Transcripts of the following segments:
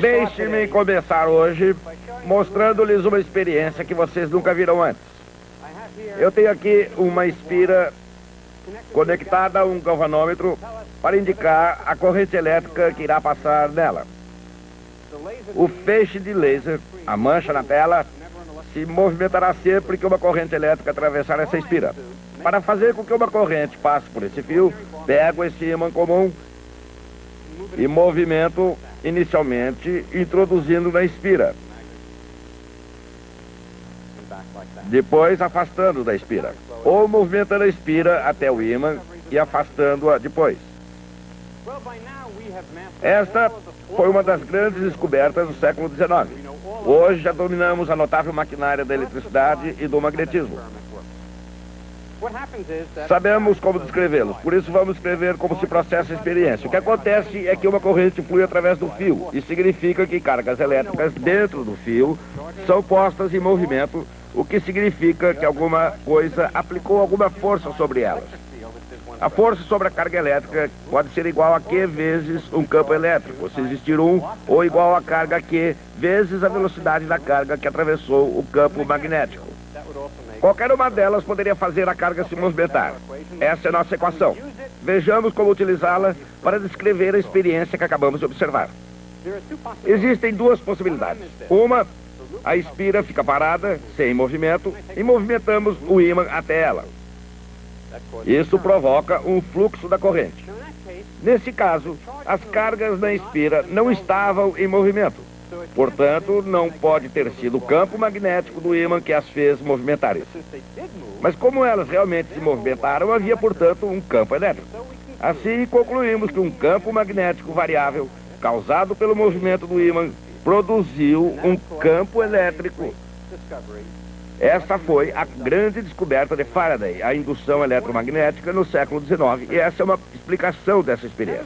Deixe-me começar hoje mostrando-lhes uma experiência que vocês nunca viram antes. Eu tenho aqui uma espira conectada a um galvanômetro para indicar a corrente elétrica que irá passar nela. O feixe de laser, a mancha na tela, se movimentará sempre que uma corrente elétrica atravessar essa espira. Para fazer com que uma corrente passe por esse fio, pego esse ímã comum e movimento inicialmente introduzindo na espira, depois afastando da espira, ou movimentando a espira até o ímã e afastando-a depois. Esta foi uma das grandes descobertas do século XIX. Hoje já dominamos a notável maquinária da eletricidade e do magnetismo. Sabemos como descrevê-los, por isso vamos descrever como se processa a experiência. O que acontece é que uma corrente flui através do fio. Isso significa que cargas elétricas dentro do fio são postas em movimento, o que significa que alguma coisa aplicou alguma força sobre elas. A força sobre a carga elétrica pode ser igual a Q vezes um campo elétrico, se existir um, ou igual a carga Q vezes a velocidade da carga que atravessou o campo magnético. Qualquer uma delas poderia fazer a carga se movimentar. Essa é a nossa equação. Vejamos como utilizá-la para descrever a experiência que acabamos de observar. Existem duas possibilidades. Uma, a espira fica parada, sem movimento, e movimentamos o ímã até ela. Isso provoca um fluxo da corrente. Nesse caso, as cargas na espira não estavam em movimento. Portanto, não pode ter sido o campo magnético do ímã que as fez movimentarem. Mas como elas realmente se movimentaram, havia, portanto, um campo elétrico. Assim, concluímos que um campo magnético variável, causado pelo movimento do ímã, produziu um campo elétrico. Essa foi a grande descoberta de Faraday, a indução eletromagnética no século XIX, e essa é uma explicação dessa experiência.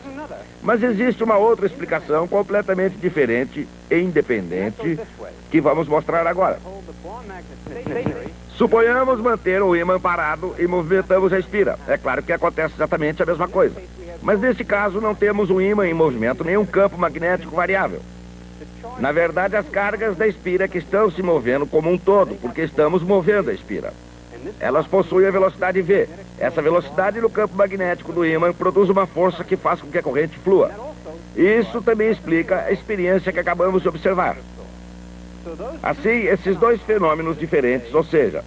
Mas existe uma outra explicação completamente diferente e independente que vamos mostrar agora. Suponhamos manter o ímã parado e movimentamos a espira. É claro que acontece exatamente a mesma coisa. Mas nesse caso não temos um ímã em movimento nem um campo magnético variável. Na verdade, as cargas da espira que estão se movendo como um todo, porque estamos movendo a espira. Elas possuem a velocidade V. Essa velocidade no campo magnético do ímã produz uma força que faz com que a corrente flua. Isso também explica a experiência que acabamos de observar. Assim, esses dois fenômenos diferentes, ou seja,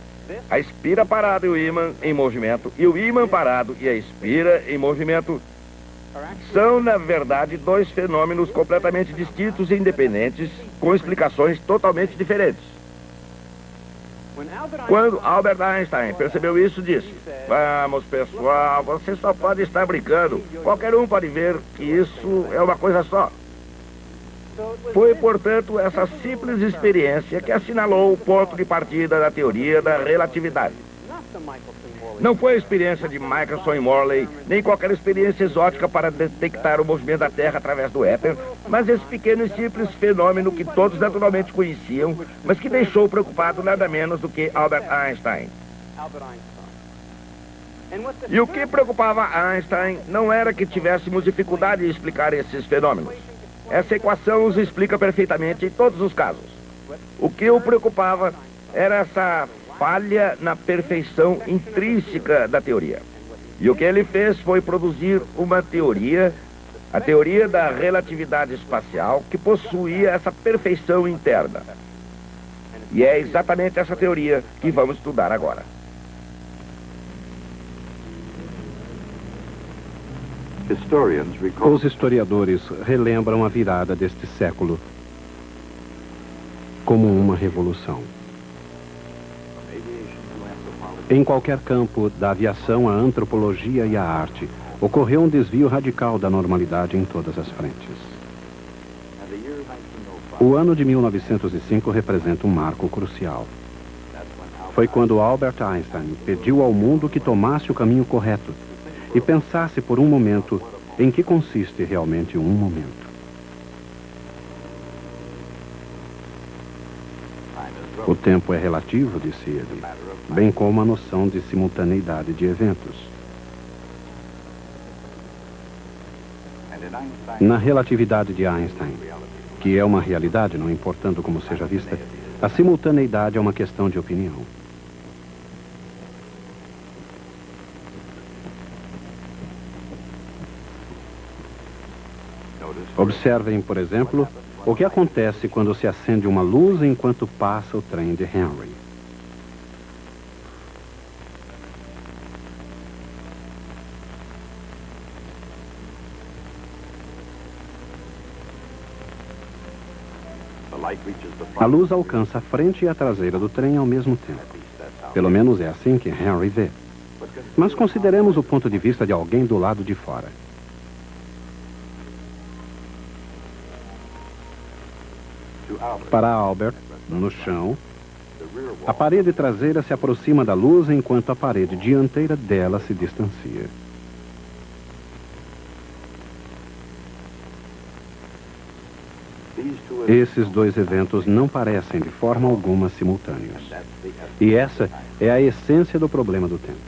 a espira parada e o ímã em movimento, e o ímã parado e a espira em movimento, são, na verdade, dois fenômenos completamente distintos e independentes, com explicações totalmente diferentes. Quando Albert Einstein percebeu isso, disse: "Vamos, pessoal, você só pode estar brincando. Qualquer um pode ver que isso é uma coisa só." Foi, portanto, essa simples experiência que assinalou o ponto de partida da teoria da relatividade. Não foi a experiência de Michelson e Morley, nem qualquer experiência exótica para detectar o movimento da Terra através do éter, mas esse pequeno e simples fenômeno que todos naturalmente conheciam, mas que deixou preocupado nada menos do que Albert Einstein. E o que preocupava Einstein não era que tivéssemos dificuldade em explicar esses fenômenos. Essa equação os explica perfeitamente em todos os casos. O que o preocupava era essa falha na perfeição intrínseca da teoria. E o que ele fez foi produzir uma teoria, a teoria da relatividade espacial, que possuía essa perfeição interna. E é exatamente essa teoria que vamos estudar agora. Os historiadores relembram a virada deste século como uma revolução. Em qualquer campo, da aviação à antropologia e à arte, ocorreu um desvio radical da normalidade em todas as frentes. O ano de 1905 representa um marco crucial. Foi quando Albert Einstein pediu ao mundo que tomasse o caminho correto e pensasse por um momento em que consiste realmente um momento. O tempo é relativo, disse ele, bem como a noção de simultaneidade de eventos. Na relatividade de Einstein, que é uma realidade, não importando como seja vista, a simultaneidade é uma questão de opinião. Observem, por exemplo, o que acontece quando se acende uma luz enquanto passa o trem de Henry. A luz alcança a frente e a traseira do trem ao mesmo tempo. Pelo menos é assim que Henry vê. Mas consideremos o ponto de vista de alguém do lado de fora. Para Albert, no chão, a parede traseira se aproxima da luz enquanto a parede dianteira dela se distancia. Esses dois eventos não parecem de forma alguma simultâneos. E essa é a essência do problema do tempo.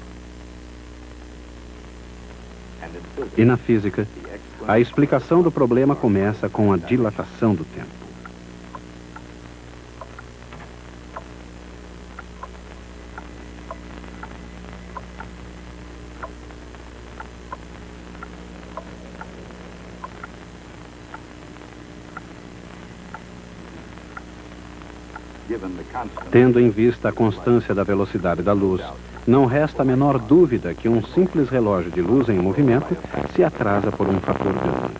E na física, a explicação do problema começa com a dilatação do tempo. Tendo em vista a constância da velocidade da luz, não resta a menor dúvida que um simples relógio de luz em movimento se atrasa por um fator gama.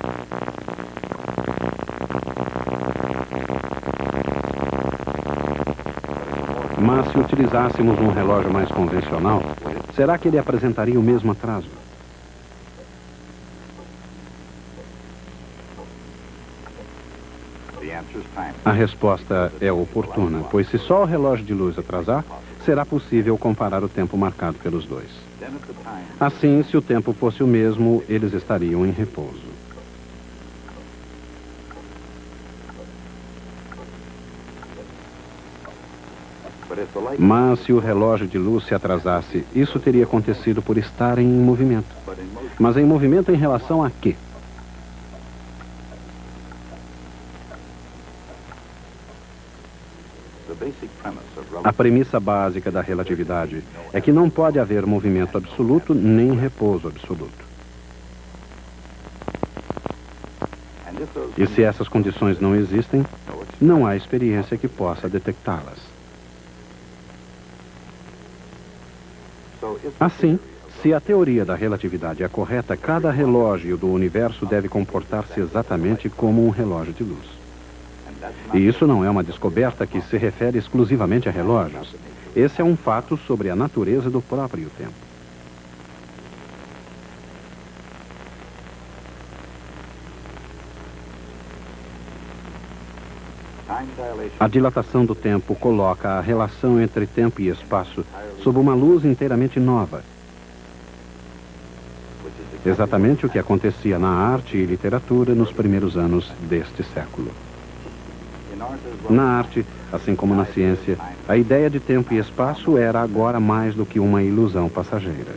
Mas se utilizássemos um relógio mais convencional, será que ele apresentaria o mesmo atraso? A resposta é oportuna, pois se só o relógio de luz atrasar, será possível comparar o tempo marcado pelos dois. Assim, se o tempo fosse o mesmo, eles estariam em repouso. Mas se o relógio de luz se atrasasse, isso teria acontecido por estar em movimento. Mas em movimento em relação a quê? A premissa básica da relatividade é que não pode haver movimento absoluto nem repouso absoluto. E se essas condições não existem, não há experiência que possa detectá-las. Assim, se a teoria da relatividade é correta, cada relógio do universo deve comportar-se exatamente como um relógio de luz. E isso não é uma descoberta que se refere exclusivamente a relógios. Esse é um fato sobre a natureza do próprio tempo. A dilatação do tempo coloca a relação entre tempo e espaço sob uma luz inteiramente nova. Exatamente o que acontecia na arte e literatura nos primeiros anos deste século. Na arte, assim como na ciência, a ideia de tempo e espaço era agora mais do que uma ilusão passageira.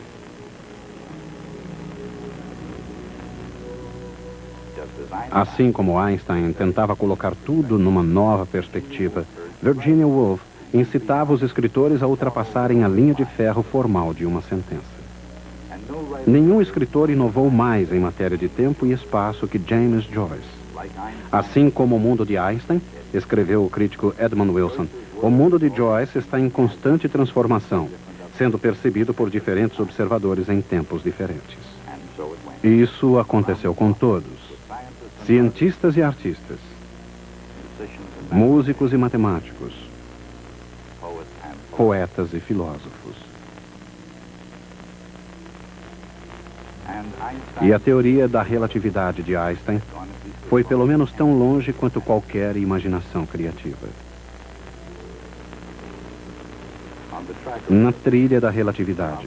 Assim como Einstein tentava colocar tudo numa nova perspectiva, Virginia Woolf incitava os escritores a ultrapassarem a linha de ferro formal de uma sentença. Nenhum escritor inovou mais em matéria de tempo e espaço que James Joyce. Assim como o mundo de Einstein, escreveu o crítico Edmund Wilson, o mundo de Joyce está em constante transformação, sendo percebido por diferentes observadores em tempos diferentes. Isso aconteceu com todos, cientistas e artistas, músicos e matemáticos, poetas e filósofos. E a teoria da relatividade de Einstein foi pelo menos tão longe quanto qualquer imaginação criativa. Na trilha da relatividade,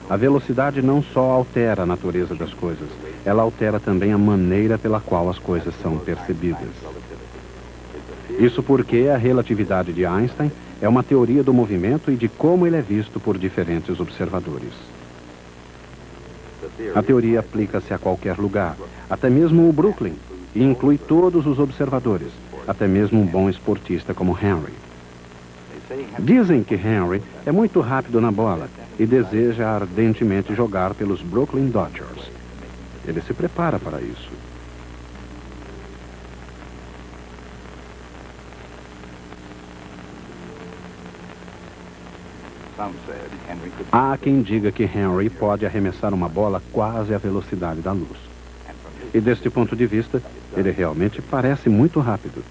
a velocidade não só altera a natureza das coisas, ela altera também a maneira pela qual as coisas são percebidas. Isso porque a relatividade de Einstein é uma teoria do movimento e de como ele é visto por diferentes observadores. A teoria aplica-se a qualquer lugar, até mesmo o Brooklyn, e inclui todos os observadores, até mesmo um bom esportista como Henry. Dizem que Henry é muito rápido na bola e deseja ardentemente jogar pelos Brooklyn Dodgers. Ele se prepara para isso. Há quem diga que Henry pode arremessar uma bola quase à velocidade da luz. E deste ponto de vista, ele realmente parece muito rápido.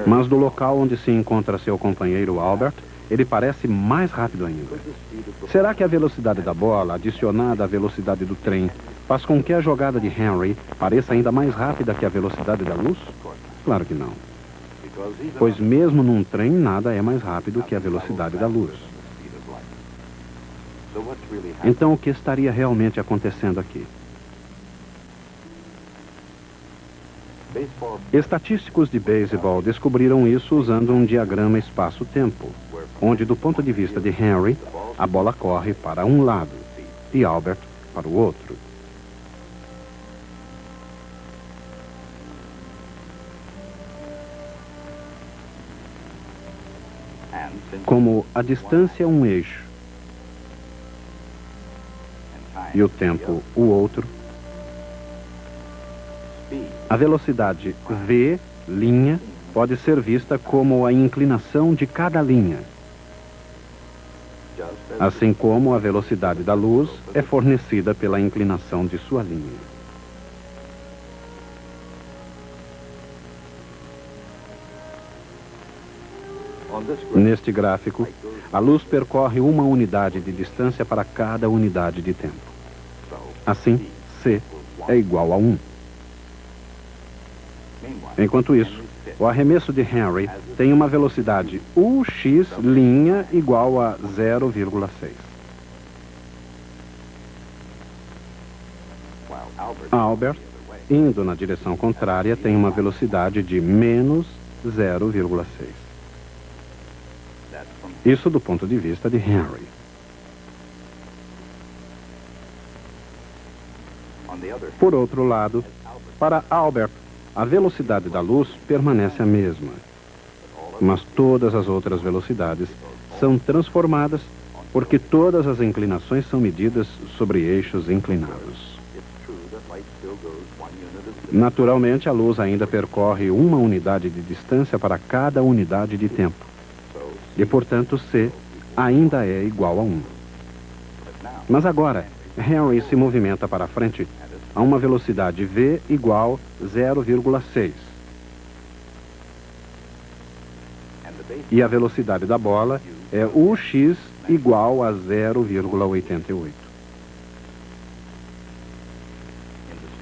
Mas do local onde se encontra seu companheiro Albert, ele parece mais rápido ainda. Será que a velocidade da bola, adicionada à velocidade do trem, faz com que a jogada de Henry pareça ainda mais rápida que a velocidade da luz? Claro que não. Pois mesmo num trem, nada é mais rápido que a velocidade da luz. Então, o que estaria realmente acontecendo aqui? Estatísticos de beisebol descobriram isso usando um diagrama espaço-tempo, onde, do ponto de vista de Henry, a bola corre para um lado e Albert para o outro. Como a distância é um eixo e o tempo o outro, a velocidade v, linha, pode ser vista como a inclinação de cada linha, assim como a velocidade da luz é fornecida pela inclinação de sua linha. Neste gráfico, a luz percorre uma unidade de distância para cada unidade de tempo. Assim, c é igual a 1. Enquanto isso, o arremesso de Henry tem uma velocidade ux' igual a 0,6. Albert, indo na direção contrária, tem uma velocidade de menos 0,6. Isso do ponto de vista de Henry. Por outro lado, para Albert, a velocidade da luz permanece a mesma, mas todas as outras velocidades são transformadas porque todas as inclinações são medidas sobre eixos inclinados. Naturalmente, a luz ainda percorre uma unidade de distância para cada unidade de tempo, e, portanto, c ainda é igual a 1. Mas agora, Henry se movimenta para frente a uma velocidade v igual 0,6. E a velocidade da bola é ux igual a 0,88.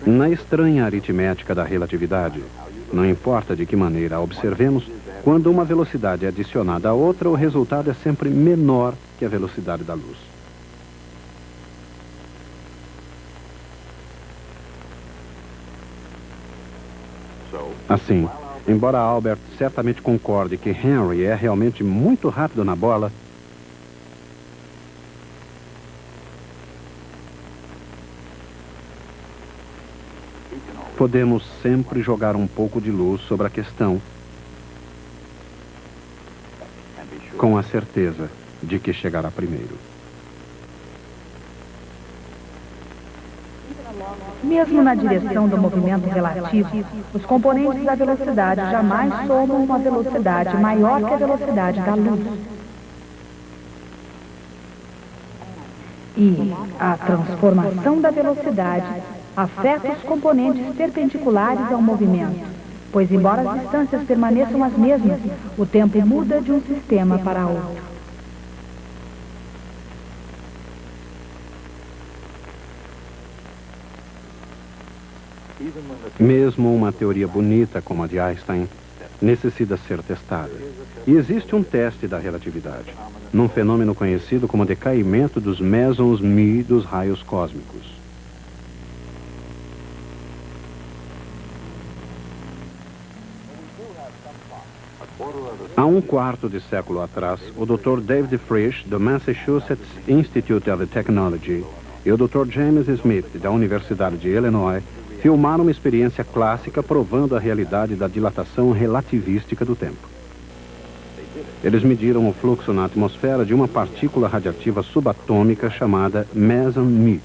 Na estranha aritmética da relatividade, não importa de que maneira a observemos, quando uma velocidade é adicionada a outra, o resultado é sempre menor que a velocidade da luz. Assim, embora Albert certamente concorde que Henry é realmente muito rápido na bola, Podemos sempre jogar um pouco de luz sobre a questão, com a certeza de que chegará primeiro. Mesmo na direção do movimento relativo, os componentes da velocidade jamais somam uma velocidade maior que a velocidade da luz. E a transformação da velocidade afeta os componentes perpendiculares ao movimento, pois embora as distâncias permaneçam as mesmas, o tempo muda de um sistema para outro. Mesmo uma teoria bonita como a de Einstein necessita ser testada. E existe um teste da relatividade, num fenômeno conhecido como decaimento dos mesons μ dos raios cósmicos. Há um quarto de século atrás, o Dr. David Frisch, do Massachusetts Institute of Technology, e o Dr. James Smith, da Universidade de Illinois, filmaram uma experiência clássica provando a realidade da dilatação relativística do tempo. Eles mediram o fluxo na atmosfera de uma partícula radiativa subatômica chamada meson μ.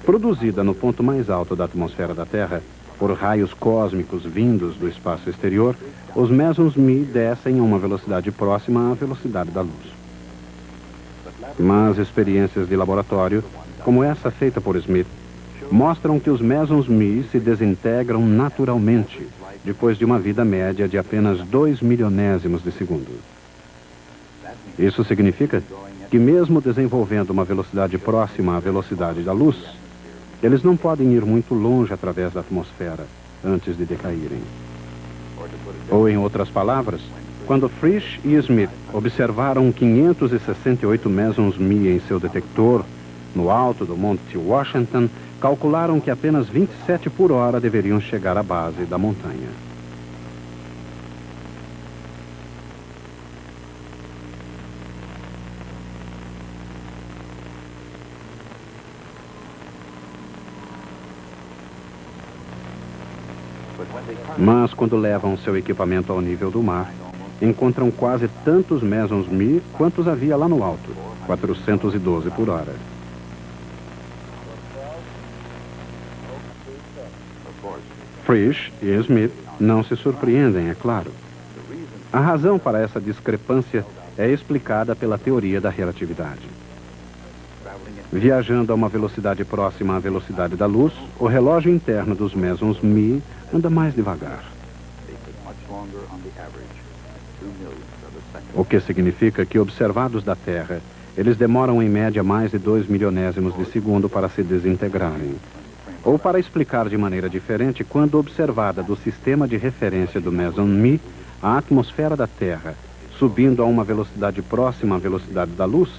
Produzida no ponto mais alto da atmosfera da Terra, por raios cósmicos vindos do espaço exterior, os mesons μ descem a uma velocidade próxima à velocidade da luz. Mas experiências de laboratório, como essa feita por Smith, mostram que os mesons μ se desintegram naturalmente, depois de uma vida média de apenas 2 milionésimos de segundo. Isso significa que mesmo desenvolvendo uma velocidade próxima à velocidade da luz, eles não podem ir muito longe através da atmosfera antes de decaírem. Ou, em outras palavras, quando Frisch e Smith observaram 568 mesons μ em seu detector, no alto do Monte Washington, calcularam que apenas 27 por hora deveriam chegar à base da montanha. Mas quando levam seu equipamento ao nível do mar, encontram quase tantos mesons μ quantos havia lá no alto, 412 por hora. Frisch e Smith não se surpreendem, é claro. A razão para essa discrepância é explicada pela teoria da relatividade. Viajando a uma velocidade próxima à velocidade da luz, o relógio interno dos mesons μ anda mais devagar. O que significa que, observados da Terra, eles demoram em média mais de 2 milionésimos de segundo para se desintegrarem. Ou, para explicar de maneira diferente, quando observada do sistema de referência do meson μ, a atmosfera da Terra, subindo a uma velocidade próxima à velocidade da luz,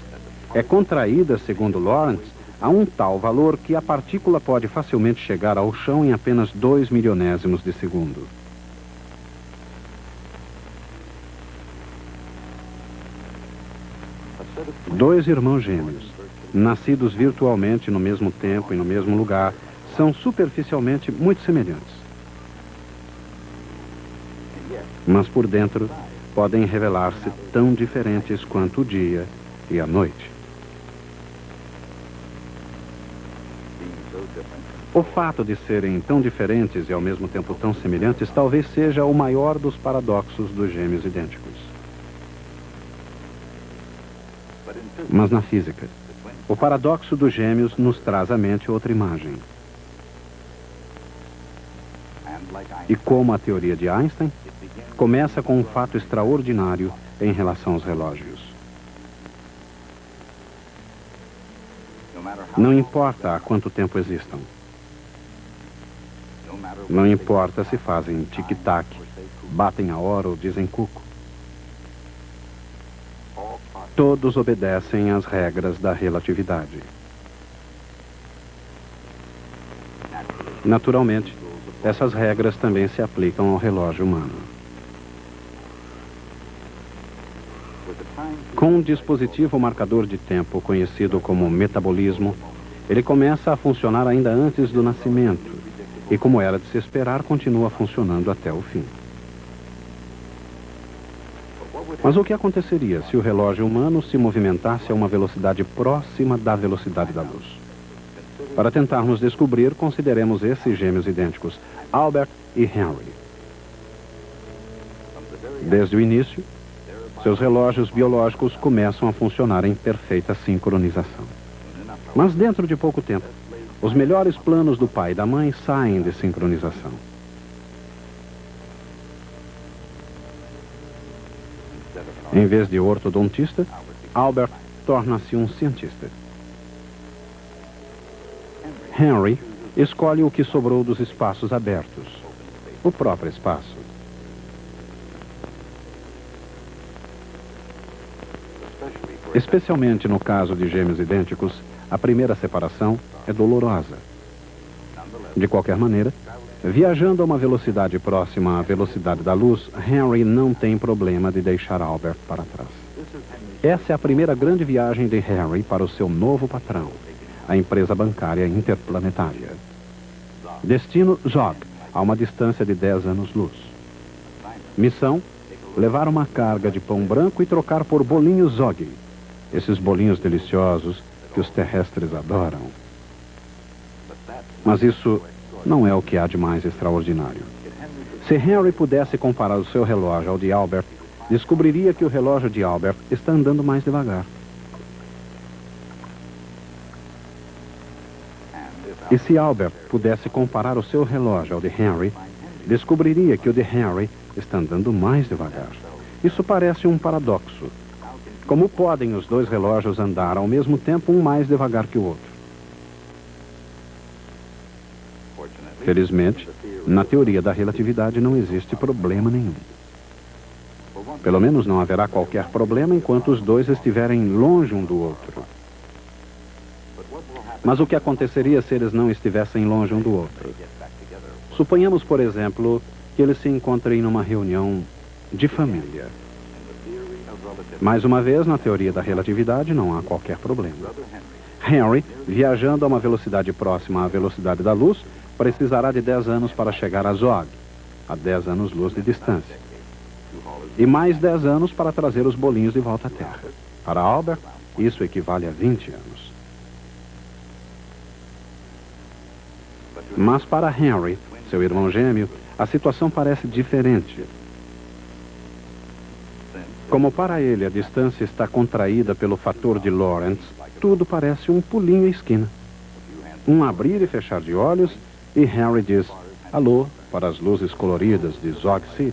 é contraída, segundo Lorentz, a um tal valor que a partícula pode facilmente chegar ao chão em apenas 2 milionésimos de segundo. Dois irmãos gêmeos, nascidos virtualmente no mesmo tempo e no mesmo lugar, são superficialmente muito semelhantes. Mas por dentro podem revelar-se tão diferentes quanto o dia e a noite. O fato de serem tão diferentes e ao mesmo tempo tão semelhantes talvez seja o maior dos paradoxos dos gêmeos idênticos. Mas na física, o paradoxo dos gêmeos nos traz à mente outra imagem. E como a teoria de Einstein, começa com um fato extraordinário em relação aos relógios. Não importa há quanto tempo existam. Não importa se fazem tic-tac, batem a hora ou dizem cuco. Todos obedecem às regras da relatividade. Naturalmente, essas regras também se aplicam ao relógio humano. Com um dispositivo marcador de tempo conhecido como metabolismo, ele começa a funcionar ainda antes do nascimento e, como era de se esperar, continua funcionando até o fim. Mas o que aconteceria se o relógio humano se movimentasse a uma velocidade próxima da velocidade da luz? Para tentarmos descobrir, consideremos esses gêmeos idênticos, Albert e Henry. Desde o início, seus relógios biológicos começam a funcionar em perfeita sincronização. Mas dentro de pouco tempo, os melhores planos do pai e da mãe saem de sincronização. Em vez de ortodontista, Albert torna-se um cientista. Henry escolhe o que sobrou dos espaços abertos, o próprio espaço. Especialmente no caso de gêmeos idênticos, a primeira separação é dolorosa. De qualquer maneira, viajando a uma velocidade próxima à velocidade da luz, Henry não tem problema de deixar Albert para trás. Essa é a primeira grande viagem de Henry para o seu novo patrão, a empresa bancária interplanetária. Destino, Zog, a uma distância de 10 anos-luz. Missão, levar uma carga de pão branco e trocar por bolinhos Zog, esses bolinhos deliciosos que os terrestres adoram. Mas isso não é o que há de mais extraordinário. Se Henry pudesse comparar o seu relógio ao de Albert, descobriria que o relógio de Albert está andando mais devagar. E se Albert pudesse comparar o seu relógio ao de Henry, descobriria que o de Henry está andando mais devagar. Isso parece um paradoxo. Como podem os dois relógios andar ao mesmo tempo, um mais devagar que o outro? Felizmente, na teoria da relatividade não existe problema nenhum. Pelo menos não haverá qualquer problema enquanto os dois estiverem longe um do outro. Mas o que aconteceria se eles não estivessem longe um do outro? Suponhamos, por exemplo, que eles se encontrem numa reunião de família. Mais uma vez, na teoria da relatividade, não há qualquer problema. Henry, viajando a uma velocidade próxima à velocidade da luz, precisará de 10 anos para chegar a Zog, a 10 anos-luz de distância. E mais 10 anos para trazer os bolinhos de volta à Terra. Para Albert, isso equivale a 20 anos. Mas para Henry, seu irmão gêmeo, a situação parece diferente. Como para ele a distância está contraída pelo fator de Lorentz, tudo parece um pulinho à esquina. Um abrir e fechar de olhos, e Henry diz alô para as luzes coloridas de Zog City.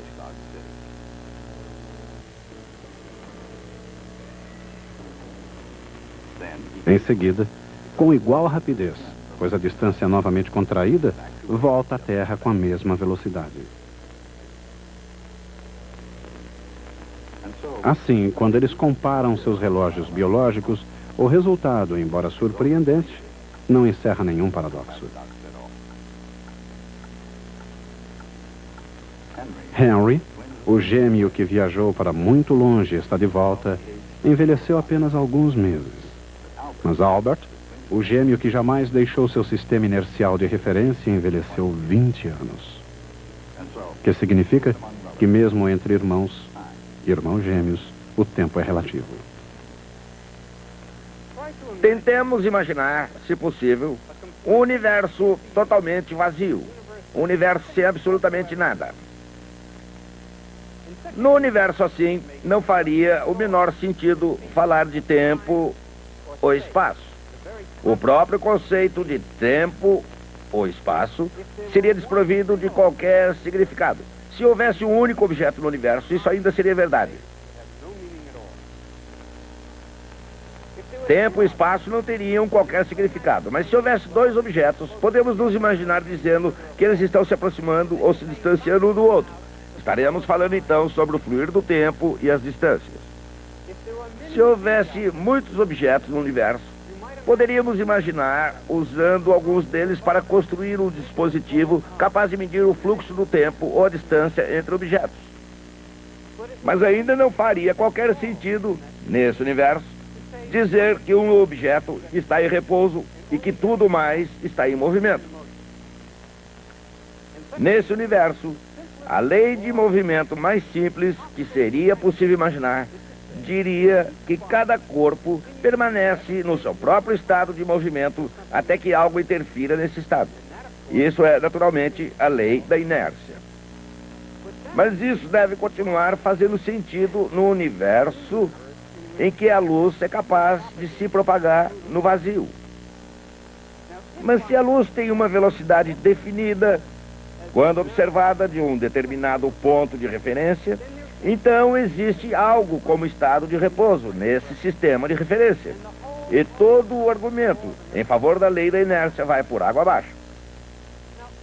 Em seguida, com igual rapidez, pois a distância é novamente contraída, volta à Terra com a mesma velocidade. Assim, quando eles comparam seus relógios biológicos, o resultado, embora surpreendente, não encerra nenhum paradoxo. Henry, o gêmeo que viajou para muito longe e está de volta, envelheceu apenas alguns meses. Mas Albert, o gêmeo que jamais deixou seu sistema inercial de referência, envelheceu 20 anos. Que significa que mesmo entre irmãos gêmeos, o tempo é relativo. Tentemos imaginar, se possível, um universo totalmente vazio. Um universo sem absolutamente nada. No universo assim, não faria o menor sentido falar de tempo ou espaço. O próprio conceito de tempo ou espaço seria desprovido de qualquer significado. Se houvesse um único objeto no universo, isso ainda seria verdade. Tempo e espaço não teriam qualquer significado. Mas se houvesse dois objetos, podemos nos imaginar dizendo que eles estão se aproximando ou se distanciando um do outro. Estaremos falando então sobre o fluir do tempo e as distâncias. Se houvesse muitos objetos no universo, poderíamos imaginar usando alguns deles para construir um dispositivo capaz de medir o fluxo do tempo ou a distância entre objetos. Mas ainda não faria qualquer sentido nesse universo, dizer que um objeto está em repouso e que tudo mais está em movimento. Nesse universo, a lei de movimento mais simples que seria possível imaginar diria que cada corpo permanece no seu próprio estado de movimento até que algo interfira nesse estado. Isso é, naturalmente, a lei da inércia. Mas isso deve continuar fazendo sentido no universo em que a luz é capaz de se propagar no vazio. Mas se a luz tem uma velocidade definida, quando observada de um determinado ponto de referência, então existe algo como estado de repouso nesse sistema de referência. E todo o argumento em favor da lei da inércia vai por água abaixo.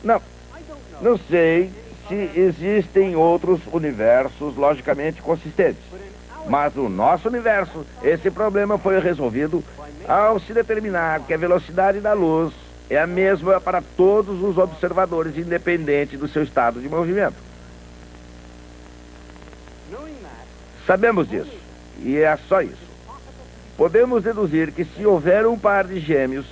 Não sei se existem outros universos logicamente consistentes. Mas no nosso universo, esse problema foi resolvido ao se determinar que a velocidade da luz é a mesma para todos os observadores, independente do seu estado de movimento. Sabemos disso, e é só isso. Podemos deduzir que se houver um par de gêmeos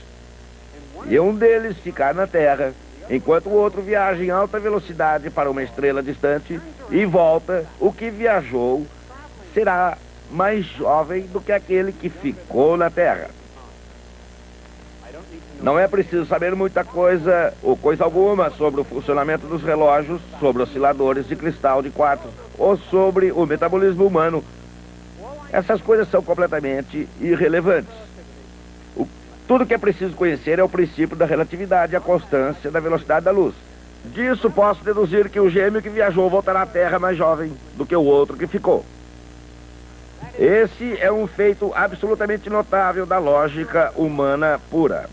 e um deles ficar na Terra, enquanto o outro viaja em alta velocidade para uma estrela distante e volta, o que viajou será mais jovem do que aquele que ficou na Terra. Não é preciso saber muita coisa ou coisa alguma sobre o funcionamento dos relógios, sobre osciladores de cristal de quartzo ou sobre o metabolismo humano. Essas coisas são completamente irrelevantes. Tudo que é preciso conhecer é o princípio da relatividade e a constância da velocidade da luz. Disso posso deduzir que o gêmeo que viajou voltará à Terra mais jovem do que o outro que ficou. Esse é um feito absolutamente notável da lógica humana pura.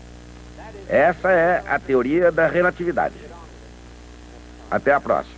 Essa é a teoria da relatividade. Até a próxima.